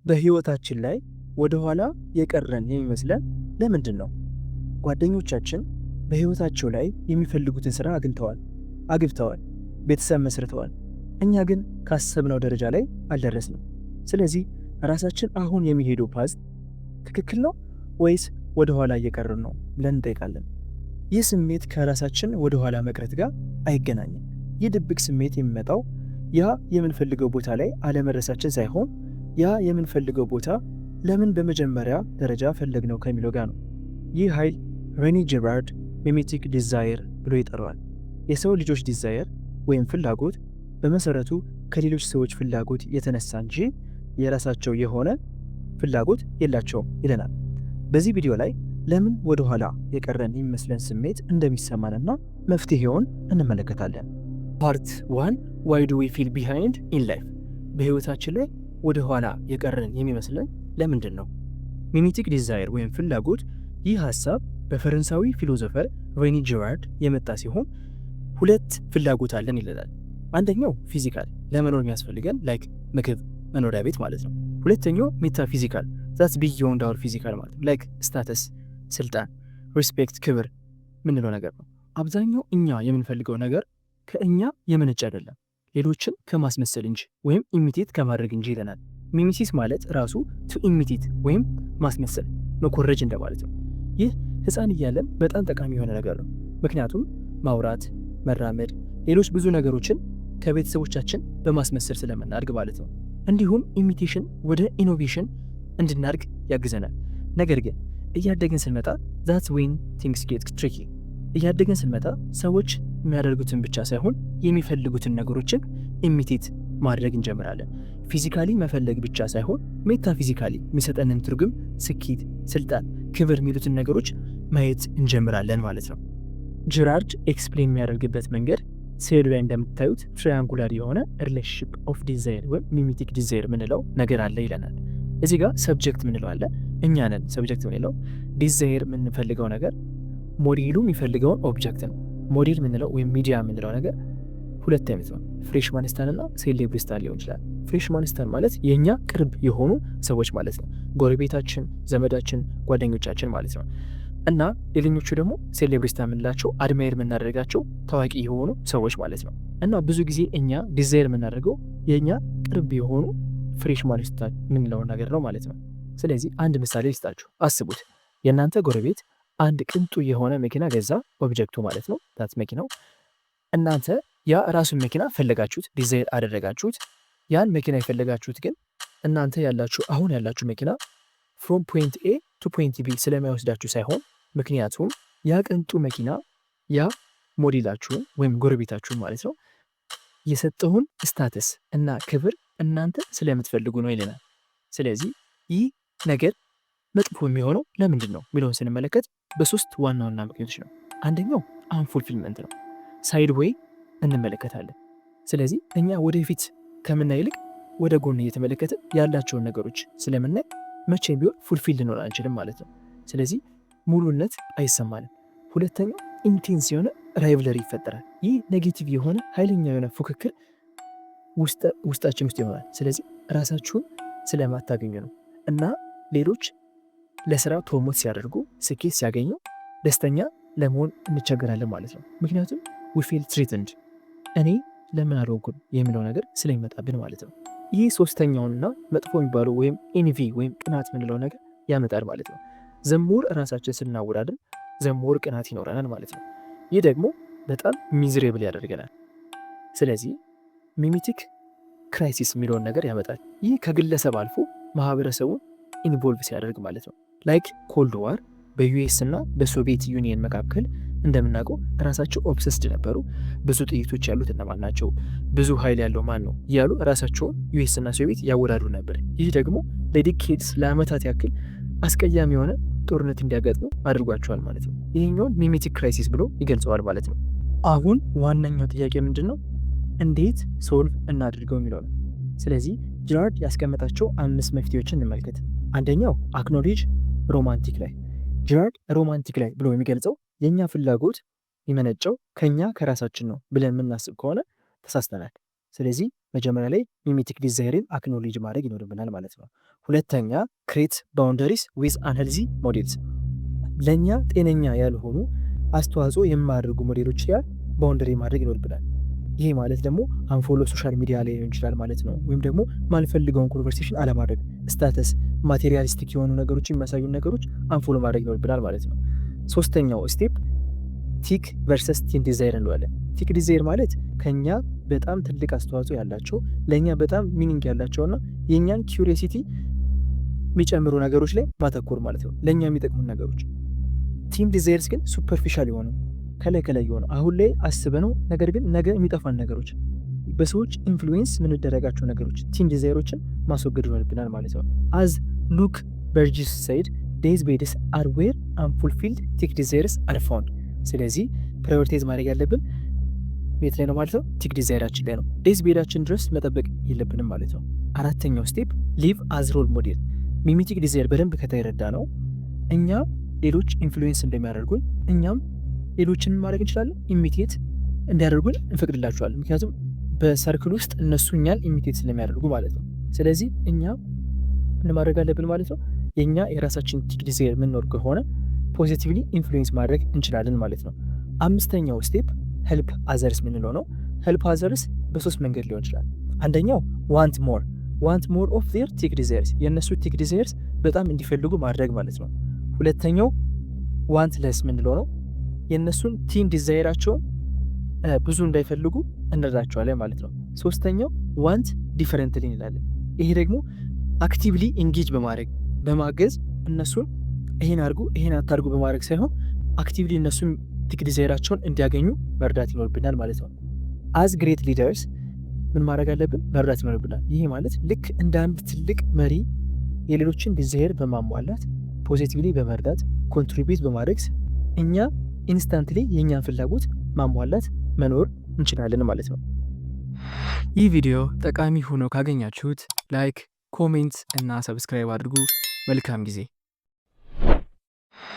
በህይወታችን ላይ ወደ ኋላ የቀረን የሚመስለን ለምንድን ነው? ጓደኞቻችን በህይወታቸው ላይ የሚፈልጉትን ስራ አግብተዋል፣ ቤተሰብ መስርተዋል። እኛ ግን ካሰብነው ደረጃ ላይ አልደረስንም። ስለዚህ ራሳችን አሁን የሚሄደው ፓዝ ትክክል ነው ወይስ ወደ ኋላ እየቀረን ነው ብለን እንጠይቃለን። ይህ ስሜት ከራሳችን ወደ ኋላ መቅረት ጋር አይገናኝም። ይህ ድብቅ ስሜት የሚመጣው ያ የምንፈልገው ቦታ ላይ አለመድረሳችን ሳይሆን ያ የምንፈልገው ቦታ ለምን በመጀመሪያ ደረጃ ፈለግነው ከሚለው ጋር ነው። ይህ ኃይል ሬኒ ጀራርድ ሚሜቲክ ዲዛየር ብሎ ይጠራዋል። የሰው ልጆች ዲዛየር ወይም ፍላጎት በመሰረቱ ከሌሎች ሰዎች ፍላጎት የተነሳ እንጂ የራሳቸው የሆነ ፍላጎት የላቸውም ይለናል። በዚህ ቪዲዮ ላይ ለምን ወደ ኋላ የቀረን የሚመስለን ስሜት እንደሚሰማንና መፍትሄውን እንመለከታለን። ፓርት 1 ዋይ ዱ ዊ ፊል ቢሃይንድ ኢን ላይፍ። በህይወታችን ላይ ወደ ኋላ የቀረን የሚመስለን ለምንድን ነው? ሚሜቲክ ዲዛየር ወይም ፍላጎት፣ ይህ ሀሳብ በፈረንሳዊ ፊሎዞፈር ሬኒ ጀራርድ የመጣ ሲሆን ሁለት ፍላጎት አለን ይላል። አንደኛው ፊዚካል፣ ለመኖር የሚያስፈልገን ላይክ ምግብ፣ መኖሪያ ቤት ማለት ነው። ሁለተኛው ሜታፊዚካል፣ ዛትስ ቢዮንድ አወር ፊዚካል ማለት ነው። ላይክ ስታተስ፣ ስልጣን፣ ሪስፔክት፣ ክብር ምንለው ነገር ነው። አብዛኛው እኛ የምንፈልገው ነገር ከእኛ የመነጨ አይደለም፣ ሌሎችን ከማስመሰል እንጂ ወይም ኢሚቴት ከማድረግ እንጂ ይለናል። ሚሚሲስ ማለት ራሱ ቱ ኢሚቴት ወይም ማስመሰል፣ መኮረጅ እንደማለት ነው። ይህ ህፃን እያለን በጣም ጠቃሚ የሆነ ነገር ነው። ምክንያቱም ማውራት፣ መራመድ፣ ሌሎች ብዙ ነገሮችን ከቤተሰቦቻችን በማስመሰል ስለምናድግ ማለት ነው። እንዲሁም ኢሚቴሽን ወደ ኢኖቬሽን እንድናድግ ያግዘናል። ነገር ግን እያደግን ስንመጣ ዛትስ ዌን ቲንግስ ጌት ትሪኪ። እያደግን ስንመጣ ሰዎች የሚያደርጉትን ብቻ ሳይሆን የሚፈልጉትን ነገሮችን ኢሚቴት ማድረግ እንጀምራለን። ፊዚካሊ መፈለግ ብቻ ሳይሆን ሜታፊዚካሊ የሚሰጠንን ትርጉም፣ ስኬት፣ ስልጣን፣ ክብር የሚሉትን ነገሮች ማየት እንጀምራለን ማለት ነው። ጀራርድ ኤክስፕሌን የሚያደርግበት መንገድ ሴሉ ላይ እንደምታዩት ትራያንጉላር የሆነ ሪሌሽንሺፕ ኦፍ ዲዛይር ወይም ሚሜቲክ ዲዛይር ምንለው ነገር አለ ይለናል። እዚህ ጋር ሰብጀክት ምንለው አለ፣ እኛ ነን ሰብጀክት ምንለው። ዲዛይር የምንፈልገው ነገር ሞዴሉ የሚፈልገውን ኦብጀክት ነው። ሞዴል ምንለው ወይም ሚዲያ ምንለው ነገር ሁለት አይነት ነው፣ ፍሬሽማን ስታን እና ሴሌብሪ ስታን ሊሆን ይችላል። ፍሬሽማን ስታን ማለት የእኛ ቅርብ የሆኑ ሰዎች ማለት ነው፣ ጎረቤታችን፣ ዘመዳችን፣ ጓደኞቻችን ማለት ነው። እና ሌሎቹ ደግሞ ሴሌብሪ ስታን የምንላቸው አድማየር የምናደርጋቸው ታዋቂ የሆኑ ሰዎች ማለት ነው። እና ብዙ ጊዜ እኛ ዲዛይር የምናደርገው የእኛ ቅርብ የሆኑ ፍሬሽማን ስታን የምንለውን ነገር ነው ማለት ነው። ስለዚህ አንድ ምሳሌ ልስጣችሁ። አስቡት፣ የእናንተ ጎረቤት አንድ ቅንጡ የሆነ መኪና ገዛ፣ ኦብጀክቱ ማለት ነው፣ ታት መኪናው። እናንተ ያ ራሱን መኪና ፈለጋችሁት፣ ዲዛይር አደረጋችሁት። ያን መኪና የፈለጋችሁት ግን እናንተ አሁን ያላችሁ መኪና ፍሮም ፖይንት ኤ ቱ ፖይንት ቢ ስለማይወስዳችሁ ሳይሆን ምክንያቱም ያ ቅንጡ መኪና ያ ሞዴላችሁን ወይም ጎረቤታችሁን ማለት ነው የሰጠውን ስታተስ እና ክብር እናንተ ስለምትፈልጉ ነው ይለናል። ስለዚህ ይህ ነገር መጥፎ የሚሆነው ለምንድን ነው የሚለውን ስንመለከት በሶስት ዋና ዋና ምክንያቶች ነው። አንደኛው አንፉልፊልመንት ነው፣ ሳይድ ዌይ እንመለከታለን። ስለዚህ እኛ ወደፊት ከምናይ ይልቅ ወደ ጎን እየተመለከተ ያላቸውን ነገሮች ስለምናይ መቼም ቢሆን ፉልፊል ልንሆን አንችልም ማለት ነው። ስለዚህ ሙሉነት አይሰማንም። ሁለተኛው ኢንቴንስ የሆነ ራይቭለሪ ይፈጠራል። ይህ ኔጌቲቭ የሆነ ኃይለኛ የሆነ ፉክክር ውስጣችን ውስጥ ይሆናል። ስለዚህ ራሳችሁን ስለማታገኙ ነው። እና ሌሎች ለስራ ፕሮሞት ሲያደርጉ፣ ስኬት ሲያገኙ ደስተኛ ለመሆን እንቸገራለን ማለት ነው። ምክንያቱም we feel threatened፣ እኔ ለምን አልሆንኩም የሚለው ነገር ስለሚመጣብን ማለት ነው። ይህ ሶስተኛውንና መጥፎ የሚባለው ወይም ኤንቪ ወይም ቅናት የምንለው ነገር ያመጣል ማለት ነው። ዘሞር ራሳችን ስናወዳድር ዘሞር ቅናት ይኖረናል ማለት ነው። ይህ ደግሞ በጣም ሚዝሬብል ያደርገናል። ስለዚህ ሚሜቲክ ክራይሲስ የሚለውን ነገር ያመጣል። ይህ ከግለሰብ አልፎ ማህበረሰቡን ኢንቮልቭ ሲያደርግ ማለት ነው። ላይክ ኮልድ ዋር በዩኤስ እና በሶቪየት ዩኒየን መካከል እንደምናውቀው ራሳቸው ኦብሰስድ ነበሩ። ብዙ ጥይቶች ያሉት እነማን ናቸው፣ ብዙ ኃይል ያለው ማን ነው እያሉ ራሳቸውን ዩኤስ እና ሶቪየት ያወዳዱ ነበር። ይህ ደግሞ ለዲኬድስ ለአመታት ያክል አስቀያሚ የሆነ ጦርነት እንዲያጋጥሙ አድርጓቸዋል ማለት ነው። ይህኛውን ሚሜቲክ ክራይሲስ ብሎ ይገልጸዋል ማለት ነው። አሁን ዋነኛው ጥያቄ ምንድን ነው? እንዴት ሶልቭ እናድርገው የሚለው ነው። ስለዚህ ጀራርድ ያስቀመጣቸው 5 መፍትሄዎችን እንመልከት። አንደኛው አክኖሌጅ ሮማንቲክ ላይ። ጀራርድ ሮማንቲክ ላይ ብሎ የሚገልጸው የእኛ ፍላጎት የሚመነጨው ከኛ ከራሳችን ነው ብለን የምናስብ ከሆነ ተሳስተናል። ስለዚህ መጀመሪያ ላይ ሚሜቲክ ዲዛይርን አክኖሌጅ ማድረግ ይኖርብናል ማለት ነው። ሁለተኛ ክሬት ባውንደሪስ ዊዝ አንሄልዚ ሞዴልስ። ለእኛ ጤነኛ ያልሆኑ አስተዋጽኦ የማያደርጉ ሞዴሎች ጋር ባውንደሪ ማድረግ ይኖርብናል። ይሄ ማለት ደግሞ አንፎሎ ሶሻል ሚዲያ ላይ ሊሆን ይችላል ማለት ነው። ወይም ደግሞ ማልፈልገውን ኮንቨርሴሽን አለማድረግ፣ ስታተስ፣ ማቴሪያሊስቲክ የሆኑ ነገሮች የሚያሳዩ ነገሮች አንፎሎ ማድረግ ይኖርብናል ማለት ነው። ሶስተኛው ስቴፕ ቲክ ቨርሰስ ቲን ዲዛይር እንለዋለን። ቲክ ዲዛይር ማለት ከኛ በጣም ትልቅ አስተዋጽኦ ያላቸው ለእኛ በጣም ሚኒንግ ያላቸውና የእኛን ኪዩሪዮሲቲ የሚጨምሩ ነገሮች ላይ ማተኮር ማለት ነው፣ ለእኛ የሚጠቅሙን ነገሮች። ቲም ዲዛይርስ ግን ሱፐርፊሻል የሆኑ ከላይ ከላይ የሆኑ አሁን ላይ አስበነው ነገር ግን ነገ የሚጠፋን ነገሮች፣ በሰዎች ኢንፍሉዌንስ የምንደረጋቸው ነገሮች ቲም ዲዛይሮችን ማስወገድ ይኖርብናል ማለት ነው። አዝ ሉክ በርጂስ ሳይድ ዴይዝ ቤድስ አር ዌር አንፉልፊልድ ቲክ ዲዛይርስ አር ፋውንድ። ስለዚህ ፕራዮሪታይዝ ማድረግ ያለብን ቤት ላይ ነው ማለት ነው፣ ቲክ ዲዛይራችን ላይ ነው። ዴይዝ ቤዳችን ድረስ መጠበቅ የለብንም ማለት ነው። አራተኛው ስቴፕ ሊቭ አዝ ሮል ሞዴል። ሚሜቲክ ዲዛይር በደንብ ከተረዳ ነው እኛ ሌሎች ኢንፍሉዌንስ እንደሚያደርጉን እኛም ሌሎችን ማድረግ እንችላለን፣ ኢሚቴት እንዲያደርጉን እንፈቅድላቸዋለን። ምክንያቱም በሰርክል ውስጥ እነሱ እኛን ኢሚቴት ስለሚያደርጉ ማለት ነው። ስለዚህ እኛ ምን ማድረግ አለብን ማለት ነው፣ የእኛ የራሳችን ቲክ ዲዛይር የምንኖር ከሆነ ፖዚቲቭሊ ኢንፍሉዌንስ ማድረግ እንችላለን ማለት ነው። አምስተኛው ስቴፕ ሄልፕ አዘርስ ምንለው ነው። ሄልፕ አዘርስ በሶስት መንገድ ሊሆን ይችላል። አንደኛው ዋንት ሞር ኦፍ ዜር ቲክ ዲዛይርስ፣ የእነሱ ቲክ ዲዛይርስ በጣም እንዲፈልጉ ማድረግ ማለት ነው። ሁለተኛው ዋንት ለስ ምንለው ነው። የእነሱን ቲም ዲዛይራቸውን ብዙ እንዳይፈልጉ እንረዳቸዋለን ማለት ነው። ሶስተኛው ዋንት ዲፈረንትሊ እንላለን። ይሄ ደግሞ አክቲቭሊ ኢንጌጅ በማገዝ እነሱን ይሄን አድርጉ ይሄን አታርጉ በማድረግ ሳይሆን አክቲቭሊ እነሱን ቲክ ዲዛይራቸውን እንዲያገኙ መርዳት ይኖርብናል ማለት ነው። አዝ ግሬት ሊደርስ ምን ማድረግ አለብን? መርዳት ይኖርብናል። ይሄ ማለት ልክ እንደ አንድ ትልቅ መሪ የሌሎችን ዲዛይር በማሟላት ፖዚቲቭሊ በመርዳት ኮንትሪቢዩት በማድረግ እኛ ኢንስታንትሊ የእኛን ፍላጎት ማሟላት መኖር እንችላለን ማለት ነው። ይህ ቪዲዮ ጠቃሚ ሆኖ ካገኛችሁት ላይክ፣ ኮሜንት እና ሰብስክራይብ አድርጉ። መልካም ጊዜ